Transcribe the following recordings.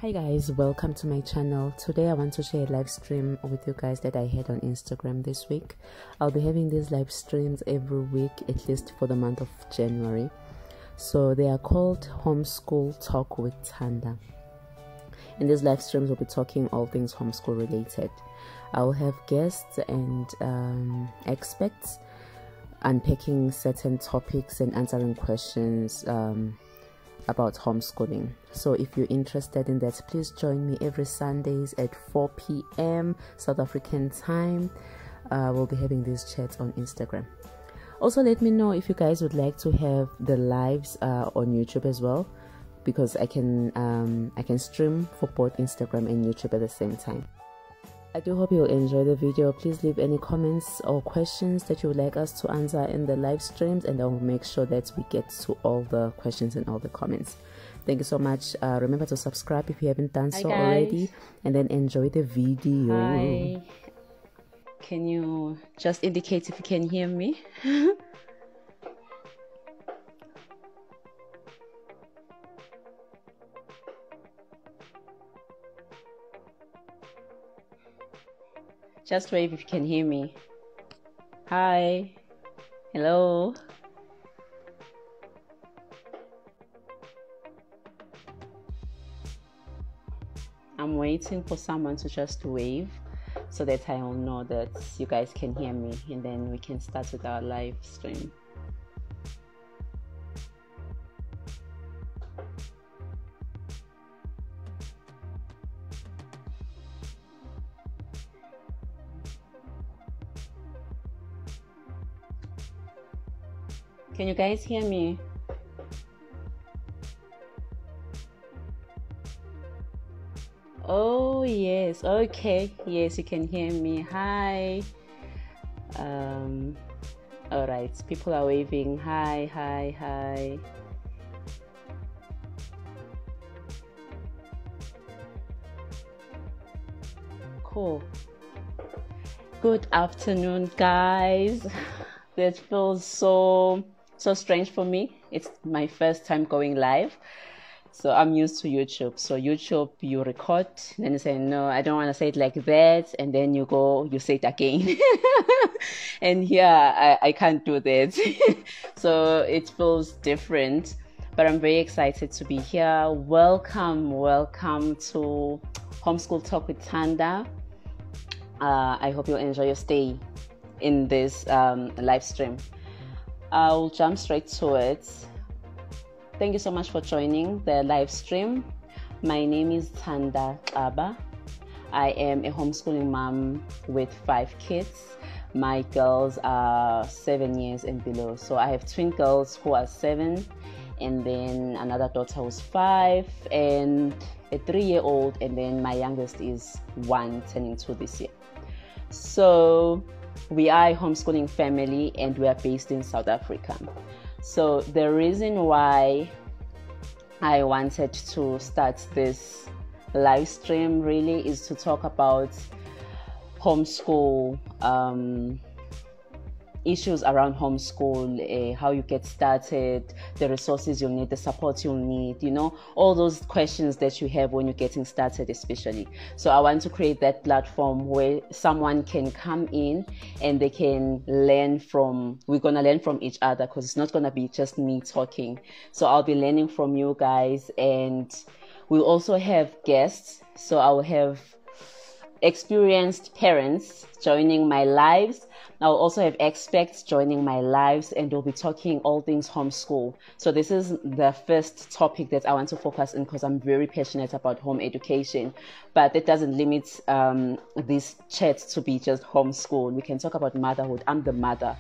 Hi guys, welcome to my channel. Today I want to share a live stream with you guys that I had on Instagram this week. I'll be having these live streams every week, at least for the month of January. So they are called Homeschool Talk with Thanda. In these live streams, we'll be talking all things homeschool related. I will have guests and experts unpacking certain topics and answering questions about homeschooling. So if you're interested in that, please join me every Sundays at 4 p.m. South African time. We'll be having these chats on Instagram. Also, let me know if you guys would like to have the lives on YouTube as well, because I can stream for both Instagram and YouTube at the same time. I do hope you'll enjoy the video. Please leave any comments or questions that you would like us to answer in the live streams, and I'll make sure that we get to all the questions and all the comments. Thank you so much. Remember to subscribe if you haven't done so already, and then enjoy the video. Hi. Can you just indicate if you can hear me? Just wave if you can hear me. Hi. Hello. I'm waiting for someone to just wave so that I will know that you guys can hear me, and then we can start with our live stream. Can you guys hear me? Oh yes, okay, yes, you can hear me. Hi. All right, people are waving. Hi, hi, hi. Cool. Good afternoon, guys. That feels so strange for me. It's my first time going live, so I'm used to YouTube. So YouTube, you record, then you say, no, I don't want to say it like that, and then you say it again. And here I can't do that. So it feels different, but I'm very excited to be here. Welcome to Homeschool Talk with Thanda. I hope you'll enjoy your stay in this live stream. I'll jump straight to it. Thank you so much for joining the live stream. My name is Thanda Xaba. I am a homeschooling mom with 5 kids. My girls are 7 years and below. So I have twin girls who are 7, and then another daughter who's 5, and a 3-year-old, and then my youngest is 1, turning 2 this year. So we are a homeschooling family, and we are based in South Africa. So the reason why I wanted to start this live stream really is to talk about homeschool, issues around homeschool, how you get started, the resources you'll need, the support you'll need, all those questions that you have when you're getting started especially. So I want to create that platform where someone can come in and they can learn from, we're going to learn from each other, because it's not going to be just me talking. So I'll be learning from you guys, and we'll also have guests. So I will have experienced parents joining my lives. I'll also have experts joining my lives, and we'll be talking all things homeschool. So this is the first topic that I want to focus on, because I'm very passionate about home education, but it doesn't limit this chat to be just homeschool. We can talk about motherhood. I'm the mother.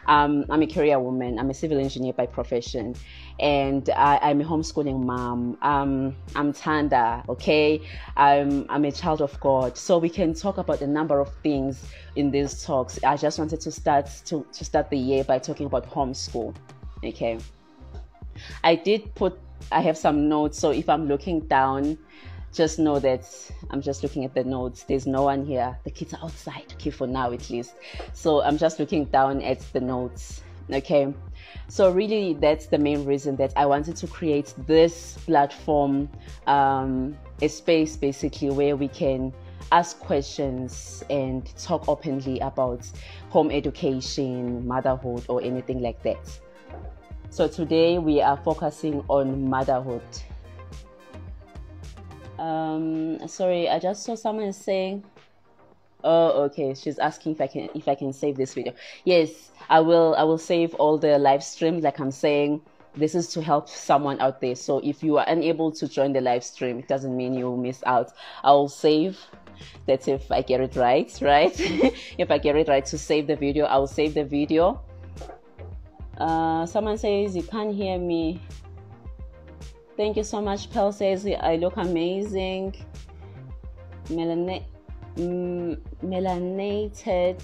I'm a career woman. I'm a civil engineer by profession, and I'm a homeschooling mom. I'm Thanda, okay? I'm a child of God. So we can talk about a number of things in these talks. I just wanted to start the year by talking about homeschool, okay? I have some notes, so if I'm looking down, just know that I'm just looking at the notes. There's no one here. The kids are outside, okay, for now at least. So I'm just looking down at the notes. Okay, so really that's the main reason that I wanted to create this platform, a space basically where we can ask questions and talk openly about home education, motherhood, or anything like that. So today we are focusing on motherhood. Sorry, I just saw someone saying, oh, okay, she's asking if I can save this video. Yes, I will save all the live streams. Like I'm saying, this is to help someone out there. So if you are unable to join the live stream, it doesn't mean you will miss out. I will save. That's if I get it right? If I get it right to save the video, I will save the video. Someone says you can't hear me. Thank you so much. Pearl says I look amazing. Melanated,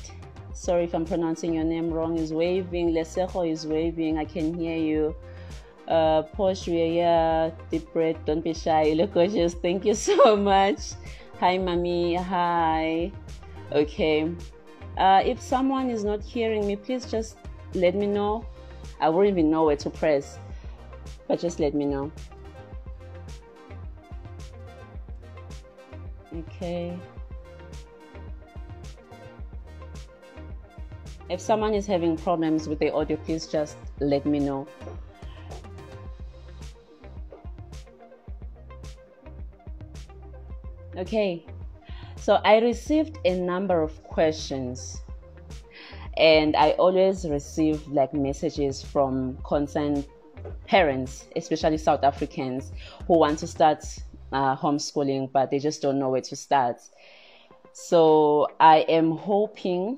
sorry if I'm pronouncing your name wrong, is waving. Lesejo is waving. I can hear you. Posh, yeah, deep breath, don't be shy, you look gorgeous. Thank you so much. Hi mommy, hi. Okay, if someone is not hearing me, please just let me know. I won't even know where to press, but just let me know. Okay. If someone is having problems with the audio, please just let me know. Okay, so I received a number of questions, and I always receive like messages from concerned parents, especially South Africans, who want to start homeschooling, but they just don't know where to start. So I am hoping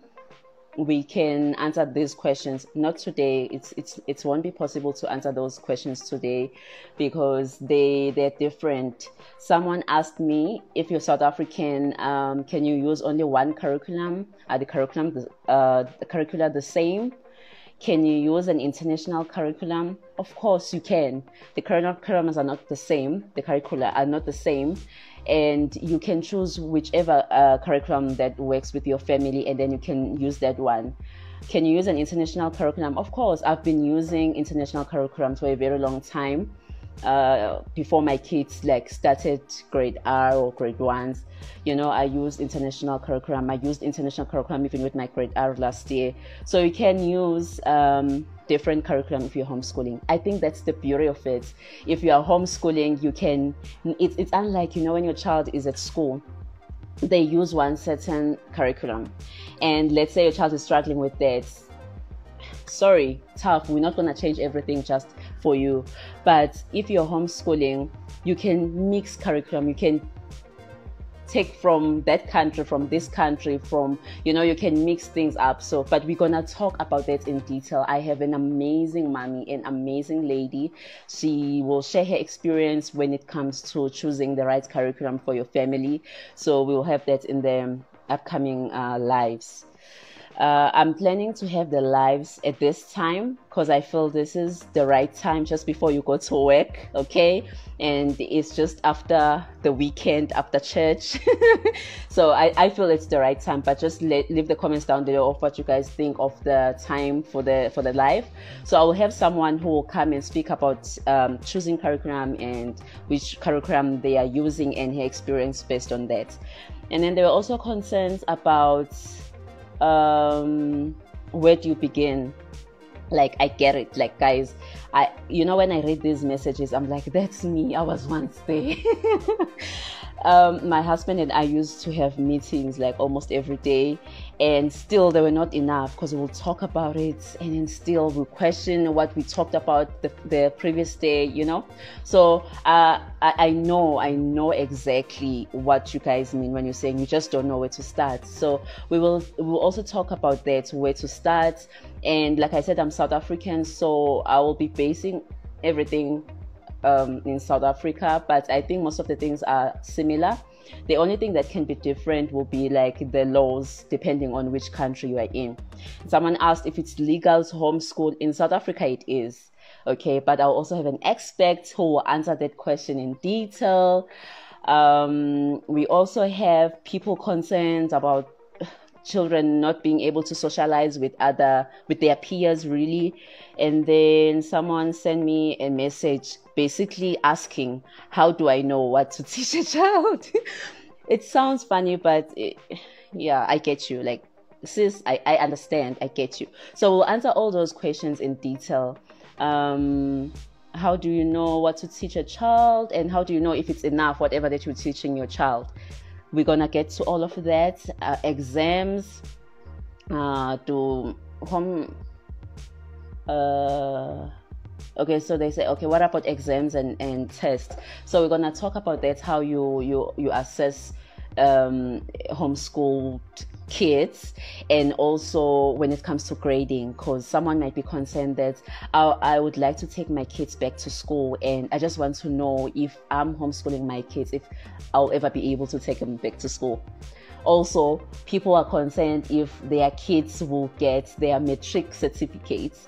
we can answer these questions. Not today. It won't be possible to answer those questions today because they're different. Someone asked me, if you're South African, can you use only one curriculum? Are the curricula the same? Can you use an international curriculum? Of course you can. The curriculums are not the same. The curricula are not the same. And you can choose whichever curriculum that works with your family, and then you can use that one. Can you use an international curriculum? Of course, I've been using international curriculum for a very long time. Before my kids like started grade R or grade 1s, I used international curriculum. I used international curriculum even with my grade R last year. So you can use different curriculum if you're homeschooling. I think that's the beauty of it. If you are homeschooling, you can, it's unlike, when your child is at school, they use one certain curriculum. And let's say your child is struggling with that. Sorry, tough. We're not going to change everything just for you. But if you're homeschooling, you can mix curriculum. You can take from that country, from this country, you can mix things up. So, but we're going to talk about that in detail. I have an amazing mommy, an amazing lady. She will share her experience when it comes to choosing the right curriculum for your family. So we'll have that in the upcoming lives. I'm planning to have the lives at this time because I feel this is the right time just before you go to work, okay? And it's just after the weekend, after church. So I feel it's the right time, but just leave the comments down below of what you guys think of the time for the live. So I will have someone who will come and speak about choosing curriculum and which curriculum they are using and her experience based on that. And then there were also concerns about where do you begin? Like, I get it. Like, guys, when I read these messages, I'm like, that's me. I was once there. My husband and I used to have meetings like almost every day, and still they were not enough because we'll talk about it and then still we'll question what we talked about the previous day, So I know exactly what you guys mean when you're saying you just don't know where to start. So we'll also talk about that, where to start. And like I said, I'm South African, so I will be basing everything in South Africa, but I think most of the things are similar. The only thing that can be different will be like the laws depending on which country you are in. Someone asked if it's legal to homeschool. In South Africa it is, okay, but I'll also have an expert who will answer that question in detail. We also have people concerned about children not being able to socialize with their peers really. And then someone sent me a message basically asking, how do I know what to teach a child? It sounds funny, but yeah, I get you. Like, sis, I understand. I get you. So we'll answer all those questions in detail. How do you know what to teach a child, and how do you know if it's enough, whatever that you're teaching your child? We're gonna get to all of that. Exams, to home. Okay, so they say, okay, what about exams and tests? So we're gonna talk about that, how you assess homeschooled kids, and also when it comes to grading, because someone might be concerned that I would like to take my kids back to school, and I just want to know if I'm homeschooling my kids, if I'll ever be able to take them back to school. Also, people are concerned if their kids will get their matric certificates.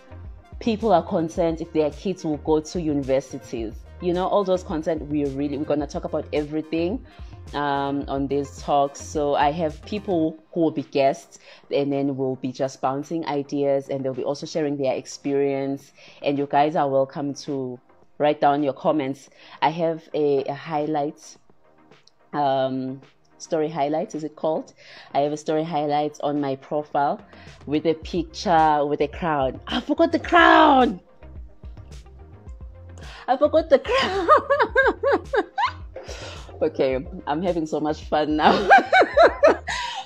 People are concerned if their kids will go to universities. You know, all those concerns, we're going to talk about everything on these talks. So I have people who will be guests, and then we'll be just bouncing ideas, and they'll be also sharing their experience. And you guys are welcome to write down your comments. I have a highlight, story highlights, is it called? I have a story highlights on my profile with a picture with a crown. I forgot the crown. Okay, I'm having so much fun now.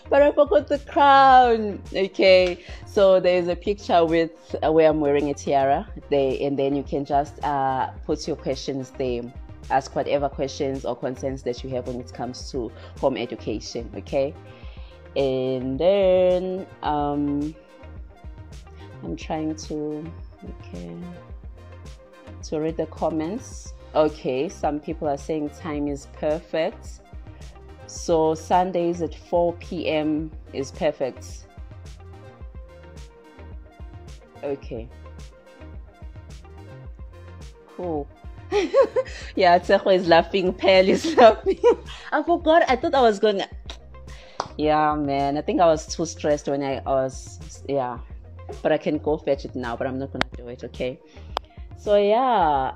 But I forgot the crown. Okay, so there's a picture with where I'm wearing a tiara there, and then you can just put your questions there. Ask whatever questions or concerns that you have when it comes to home education. Okay, and then I'm trying to read the comments. Okay, some people are saying time is perfect. So Sundays at 4 p.m. is perfect. Okay. Cool. Yeah, Tseho is laughing, Pell is laughing. I forgot. I thought I was going to... Yeah, man. I think I was too stressed when I was... Yeah. But I can go fetch it now, but I'm not going to do it, okay? So, yeah.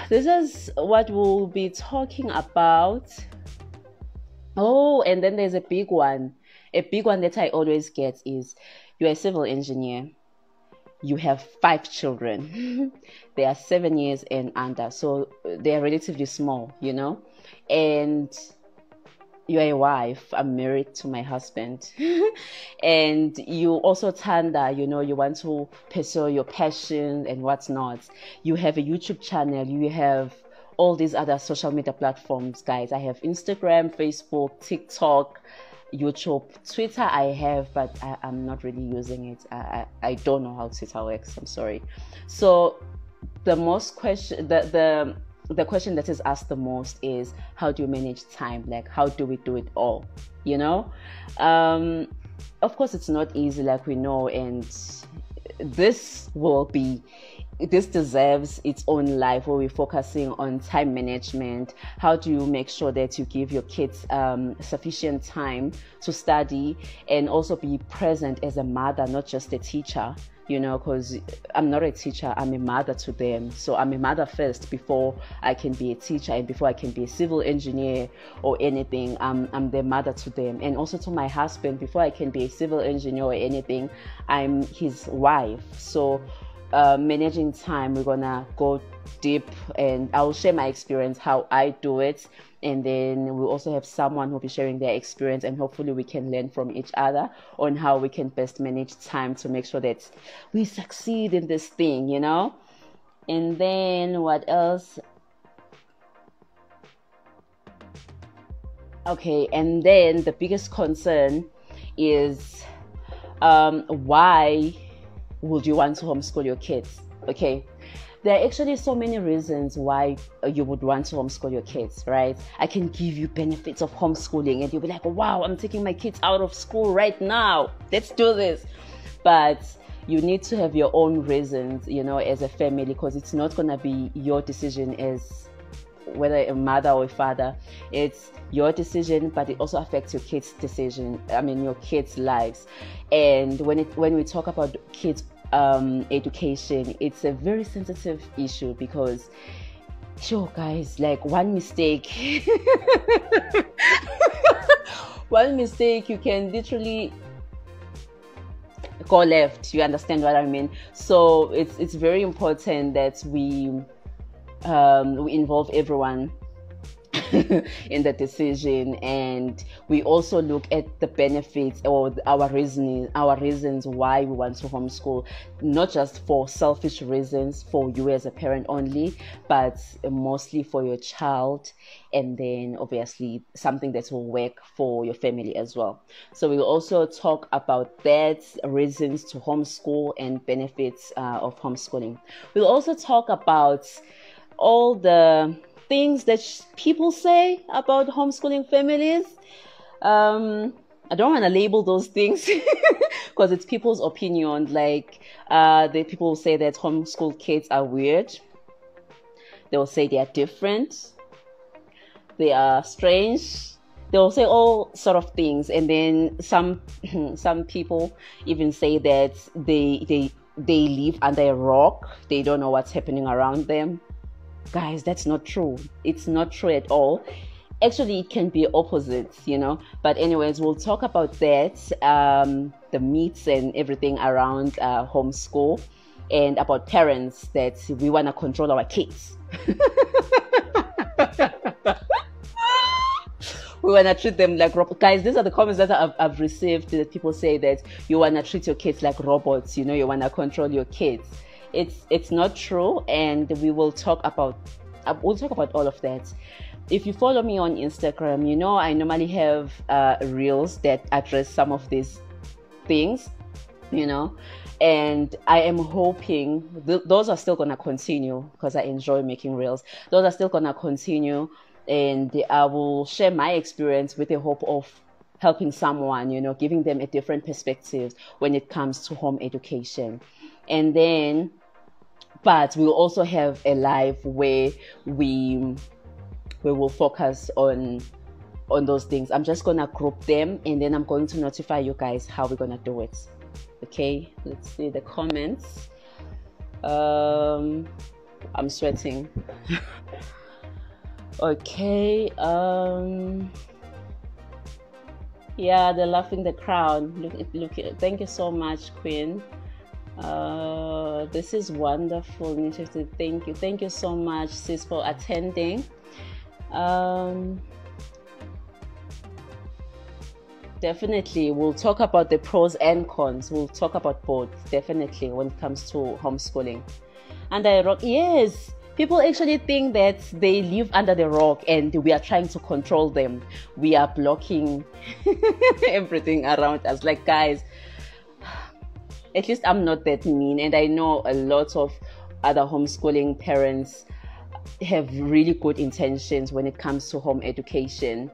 This is what we'll be talking about. Oh, and then there's a big one. A big one that I always get is, you're a civil engineer. You have 5 children. They are 7 years and under. So they are relatively small, you know. And you're a wife. I'm married to my husband. And you also, Thanda, you know, you want to pursue your passion and what's not. You have a YouTube channel. You have all these other social media platforms, guys. I have Instagram, Facebook, TikTok, YouTube, Twitter I have, but I'm not really using it. I don't know how Twitter works. I'm sorry. So the question that is asked the most is, how do you manage time? Like, how do we do it all? You know, of course it's not easy, like we know, and this deserves its own life, where we're focusing on time management. How do you make sure that you give your kids sufficient time to study and also be present as a mother, not just a teacher? You know, because I'm not a teacher, I'm a mother to them. So I'm a mother first before I can be a teacher, and before I can be a civil engineer or anything. I'm the mother to them, and also to my husband. Before I can be a civil engineer or anything, I'm his wife. So managing time, we're gonna go deep, and I'll share my experience, how I do it, and then we'll also have someone who'll be sharing their experience, and hopefully we can learn from each other on how we can best manage time to make sure that we succeed in this thing, you know. And then what else? Okay, and then the biggest concern is why would you want to homeschool your kids? Okay, there are actually so many reasons why you would want to homeschool your kids, right? I can give you benefits of homeschooling, and you'll be like, wow, I'm taking my kids out of school right now, let's do this. But you need to have your own reasons, you know, as a family, because it's not going to be your decision as whether a mother or a father, it's your decision, but it also affects your kids' decision. I mean, your kids' lives. And when we talk about kids' education, it's a very sensitive issue because, sure, guys, like one mistake, one mistake, you can literally go left. You understand what I mean? So it's very important that we involve everyone in the decision, and we also look at the benefits or our reasons why we want to homeschool, not just for selfish reasons for you as a parent only, but mostly for your child, and then obviously something that will work for your family as well. So we'll also talk about that, reasons to homeschool and benefits of homeschooling. We'll also talk about all the things that people say about homeschooling families. I don't want to label those things because it's people's opinion. Like the people say that homeschool kids are weird. They'll say they are different. They are strange. They'll say all sort of things, and then some people even say that they live under a rock. They don't know what's happening around them. Guys, that's not true. It's not true at all. Actually, it can be opposites, you know. But anyways, we'll talk about that, the myths and everything around homeschool, and about parents that we want to control our kids. We want to treat them like robots. Guys, these are the comments that I've received, that people say that you want to treat your kids like robots, you know, you want to control your kids. It's not true, and we will talk about all of that. If you follow me on Instagram, you know I normally have reels that address some of these things, you know, and I am hoping those are still gonna continue because I enjoy making reels. Those are still gonna continue, and I will share my experience with the hope of helping someone, you know, giving them a different perspective when it comes to home education. And then, but we'll also have a live where we will focus on those things. I'm just gonna group them, and then I'm going to notify you guys how we're gonna do it. Okay, let's see the comments. I'm sweating. Okay. Yeah, they're laughing the crowd. Look. Thank you so much, Queen. This is wonderful. Thank you so much, sis, for attending. Definitely we'll talk about the pros and cons. We'll talk about both, definitely, when it comes to homeschooling. And yes, people actually think that they live under the rock and we are trying to control them. We are blocking everything around us. Like, guys, at least I'm not that mean, and I know a lot of other homeschooling parents have really good intentions when it comes to home education.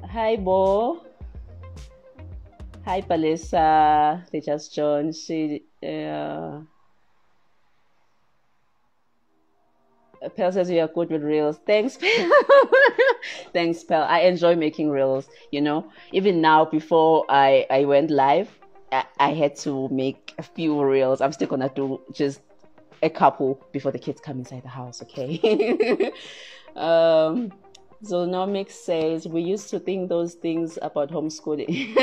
Hi, Bo. Hi, Palisa. They just joined. Pell says you are good with reels. Thanks, Pell. Thanks, Pell. I enjoy making reels, you know. Even now, before I went live, I had to make a few reels. I'm still gonna do just a couple before the kids come inside the house, okay? Zonomics says, we used to think those things about homeschooling,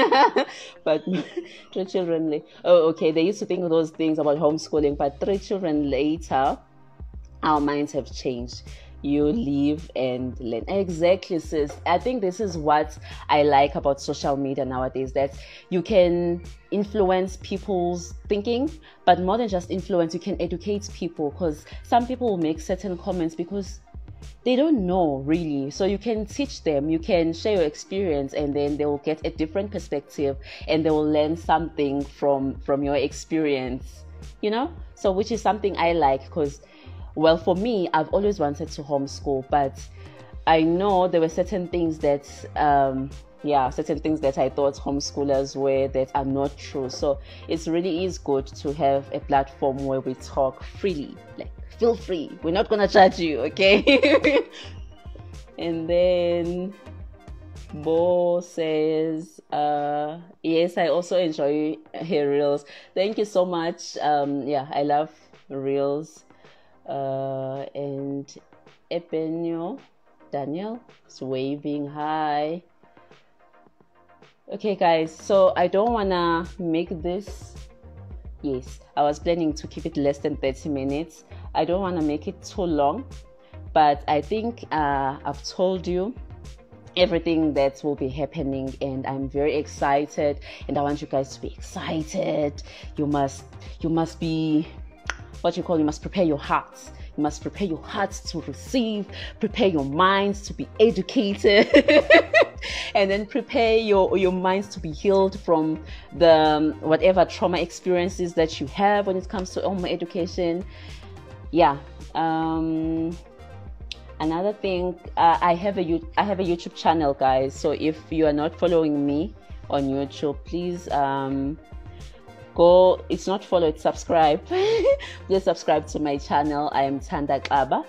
but 3 children they used to think those things about homeschooling, but 3 children later, our minds have changed. You live and learn. Exactly, sis. I think this is what I like about social media nowadays, that you can influence people's thinking, but more than just influence, you can educate people, because some people will make certain comments because they don't know really. So you can teach them, you can share your experience, and then they will get a different perspective and they will learn something from your experience, you know? So which is something I like, because well, for me, I've always wanted to homeschool, but I know there were certain things that certain things that I thought homeschoolers were that are not true. So it really is good to have a platform where we talk freely, like feel free. We're not gonna judge you, okay? And then Bo says, yes, I also enjoy her reels. Thank you so much. I love reels. And Epenio Daniel is waving hi. Okay guys, so I don't wanna make this, yes, I was planning to keep it less than 30 minutes. I don't want to make it too long, but I think I've told you everything that will be happening, and I'm very excited, and I want you guys to be excited. You must be, you must prepare your hearts. You must prepare your hearts to receive, prepare your minds to be educated, and then prepare your minds to be healed from the whatever trauma experiences that you have when it comes to home education. Another thing, I have a YouTube channel, guys. So if you are not following me on YouTube, please go. It's not follow, it's subscribe. Please subscribe to my channel. I am Thanda Xaba,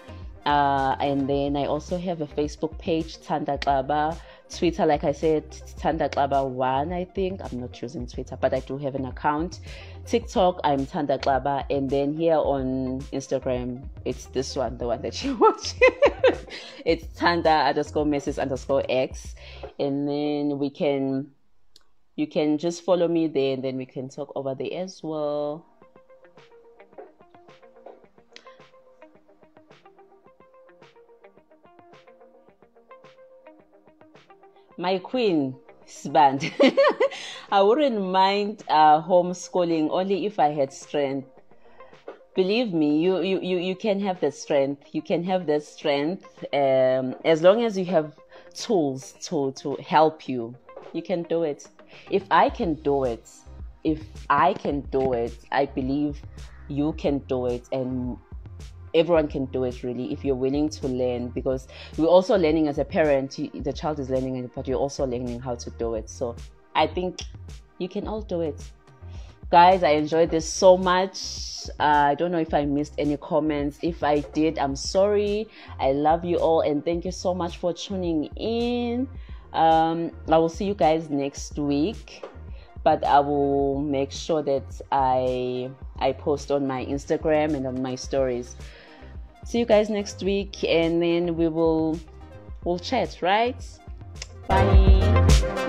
and then I also have a Facebook page, Thanda Xaba. Twitter, like I said, Thanda Xaba 1, I think. I'm not using Twitter, but I do have an account. TikTok, I'm Thanda Xaba, and then here on Instagram, it's this one, the one that you watch. It's Thanda_Mrs_X, and then you can just follow me there, and then we can talk over there as well. My queen, Sband. I wouldn't mind homeschooling only if I had strength. Believe me, you can have the strength. You can have the strength as long as you have tools to help you. You can do it. If I can do it, I believe you can do it, and everyone can do it, really, if you're willing to learn, because we're also learning as a parent. The child is learning, but you're also learning how to do it. So I think you can all do it. Guys, I enjoyed this so much. I don't know if I missed any comments. If I did, I'm sorry. I love you all, and thank you so much for tuning in. I will see you guys next week, but I will make sure that I post on my Instagram and on my stories. See you guys next week, and then we'll chat, right? Bye.